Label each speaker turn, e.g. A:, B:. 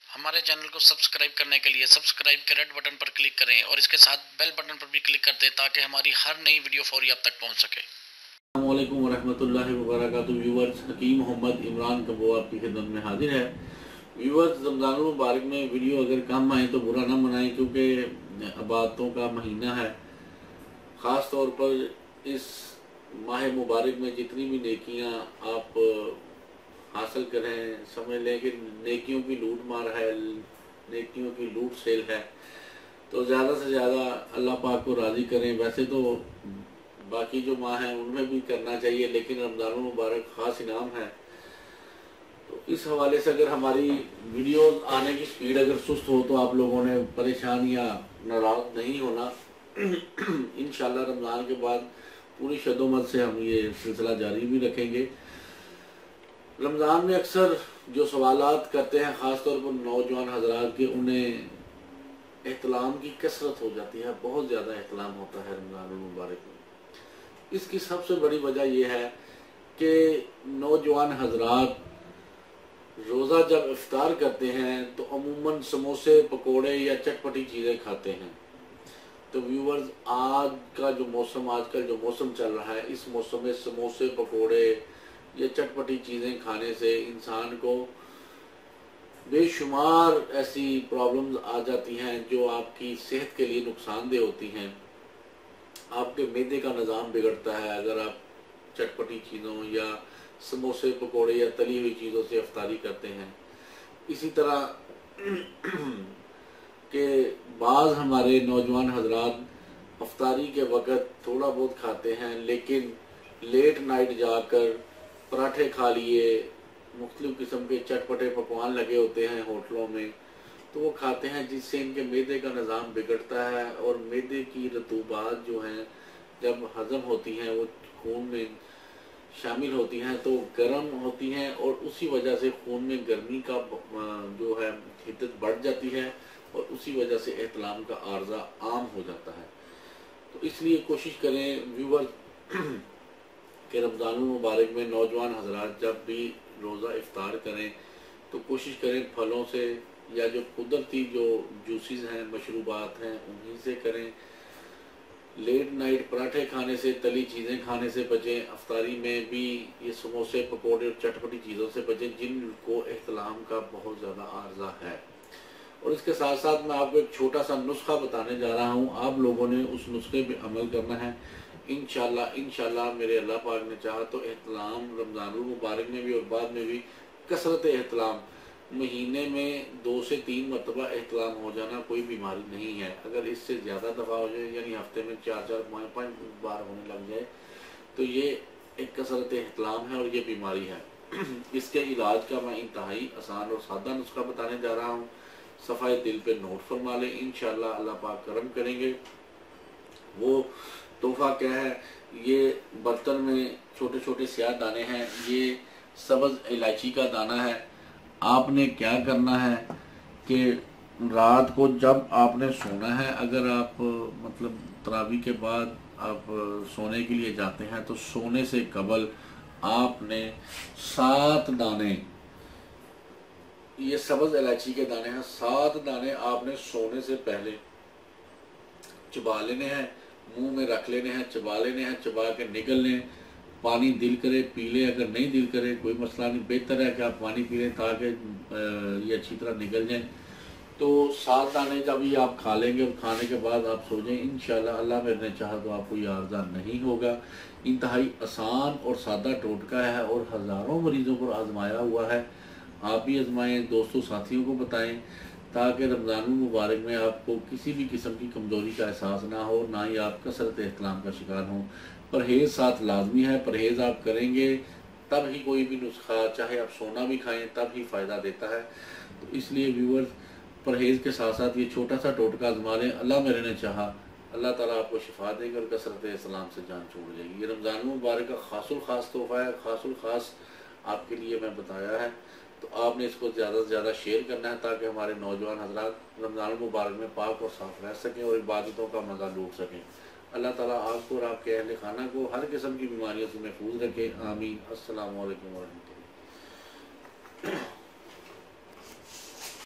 A: हमारे चैनल को सब्सक्राइब करने के लिए सब्सक्राइब के रेड बटन पर क्लिक करें और इसके साथ बेल बटन पर भी क्लिक कर दें ताकि हमारी हर नई वीडियो फौरी आप तक पहुंच सके।
B: अस्सलाम वालेकुम वरहमतुल्लाहि वबरकातुहू। व्यूअर्स, हकीम मोहम्मद इमरान कबो आपकी खिदमत में हाजिर है। व्यूअर्स, रमज़ान मुबारक में वीडियो अगर कम आए तो बुरा ना मनाएं, क्योंकि इबादतों का महीना है। ख़ास तौर पर इस माह मुबारक में जितनी भी नेकियां आप हासिल करें, समझ लें कि नेकियों की लूट मार है, नेकियों की लूट सेल है, तो ज़्यादा से ज़्यादा अल्लाह पाक को राज़ी करें। वैसे तो बाकी जो माह हैं उनमें भी करना चाहिए, लेकिन रमज़ान मुबारक ख़ास इनाम है। तो इस हवाले से अगर हमारी वीडियोस आने की स्पीड अगर सुस्त हो तो आप लोगों ने परेशान या नाराज़ नहीं होना। इंशाल्लाह रमज़ान के बाद पूरी शदोमत से हम ये सिलसिला जारी भी रखेंगे। रमज़ान में अक्सर जो सवालात करते हैं, ख़ास तौर पर नौजवान हजरात के, उन्हें एहतलाम की कसरत हो जाती है, बहुत ज़्यादा एहतलाम होता है रमज़ान मुबारक में। इसकी सबसे बड़ी वजह यह है कि नौजवान हजरात रोज़ा जब इफ्तार करते हैं तो अमूमन समोसे, पकोड़े या चटपटी चीज़ें खाते हैं। तो व्यूवर्स, आजकल जो मौसम चल रहा है, इस मौसम में समोसे, पकोड़े या चटपटी चीज़ें खाने से इंसान को बेशुमार ऐसी प्रॉब्लम्स आ जाती हैं जो आपकी सेहत के लिए नुकसानदेह होती हैं। आपके मैदे का निज़ाम बिगड़ता है अगर आप चटपटी चीज़ों या समोसे, पकोड़े या तली हुई चीज़ों से इफ्तारी करते हैं। इसी तरह के बाज़ हमारे नौजवान हजरात इफ्तारी के वक़्त थोड़ा बहुत खाते हैं, लेकिन लेट नाइट जाकर पराठे खा लिए, मुख्तलिफ किस्म के चटपटे पकवान लगे होते हैं होटलों में, तो वो खाते हैं, जिससे इनके मैदे का निज़ाम बिगड़ता है। और मैदे की रतूबात जो हैं जब हज़म होती हैं वो खून में शामिल होती हैं तो गर्म होती हैं, और उसी वजह से खून में गर्मी का जो है हिद्दत बढ़ जाती है, और उसी वजह से एहतलाम का आर्जा आम हो जाता है। तो इसलिए कोशिश करें व्यूअर्स कि रमज़ान मुबारक में नौजवान हजरात जब भी रोज़ा इफ्तार करें तो कोशिश करें फलों से या जो कुदरती जो जूसेस हैं, मशरूबात हैं, उन्हीं से करें। लेट नाइट पराठे खाने से, तली चीज़ें खाने से बचें। इफ्तारी में भी ये समोसे, पकोड़े और चटपटी चीज़ों से बचें जिनको एहतलाम का बहुत ज़्यादा आर्जा है। और इसके साथ साथ मैं आपको एक छोटा सा नुस्खा बताने जा रहा हूँ, आप लोगों ने उस नुस्खे पे अमल करना है। इंशाल्लाह मेरे अल्लाह पाक ने चाहा तो एहतलाम रमज़ान मुबारक में भी और बाद में भी कसरत एहतलाम, महीने में 2 से 3 मरतबा एहतलाम हो जाना कोई बीमारी नहीं है। अगर इससे ज़्यादा दफ़ा हो जाए, यानी हफ्ते में 4-4-5-5 बार होने लग जाए, तो ये एक कसरत एहतलाम है और ये बीमारी है। इसके इलाज का मैं इंतहाई आसान और सादा नुस्खा बताने जा रहा हूँ। सफ़ाए दिल पे नोट फरमा लें, इंशाल्लाह अल्लाह पाक करम करेंगे। वो तोहफा क्या है? ये बर्तन में छोटे छोटे स्याह दाने हैं, ये सब्ज़ इलायची का दाना है। आपने क्या करना है कि रात को जब आपने सोना है, अगर आप मतलब तरावी के बाद आप सोने के लिए जाते हैं तो सोने से कबल आपने 7 दाने, ये सब्ज़ इलायची के दाने हैं, 7 दाने आपने सोने से पहले चबा लेने हैं, मुंह में रख लेने हैं, चबा लेने हैं, चबा के निगल लें। पानी दिल करे पी लें, अगर नहीं दिल करे कोई मसला नहीं, बेहतर है कि आप पानी पी लें ताकि ये अच्छी तरह निकल जाए। तो 7 दाने जब ये आप खा लेंगे और खाने के बाद आप सो जाएं, इंशाल्लाह अल्लाह मेरे ने चाहा तो आपको ये आर्जा नहीं होगा। इंतहाई आसान और सादा टोटका है और हज़ारों मरीजों पर आजमाया हुआ है। आप भी आजमाएं, दोस्तों साथियों को बताएं, ताकि रमज़ान मुबारक में आपको किसी भी किस्म की कमज़ोरी का एहसास ना हो, ना ही आप कसरत एहतलाम का शिकार हों। परहेज़ साथ लाजमी है, परहेज़ आप करेंगे तब ही कोई भी नुस्खा, चाहे आप सोना भी खाएं, तब ही फ़ायदा देता है। तो इसलिए व्यूअर्स, परहेज़ के साथ साथ ये छोटा सा टोटका आजमा लें। अल्लाह मेरे ने चाहा अल्लाह ताला आपको शिफा देगा और कसरत एहतलाम से जान छोड़ जाएगी। ये रमज़ान मुबारक का खासुल ख़ास तोहफ़ा है, खासुल ख़ास आपके लिए मैं बताया है। तो आपने इसको ज़्यादा से ज़्यादा शेयर करना है ताकि हमारे नौजवान हजरात रमज़ान मुबारक में पाक और साफ रह सकें और इबादतों का मज़ा लूट सकें। अल्लाह ताला आपको और आपके अहल खाना को हर किस्म की बीमारियों से महफूज रखे। आमीन। अस्सलामु अलैकुम।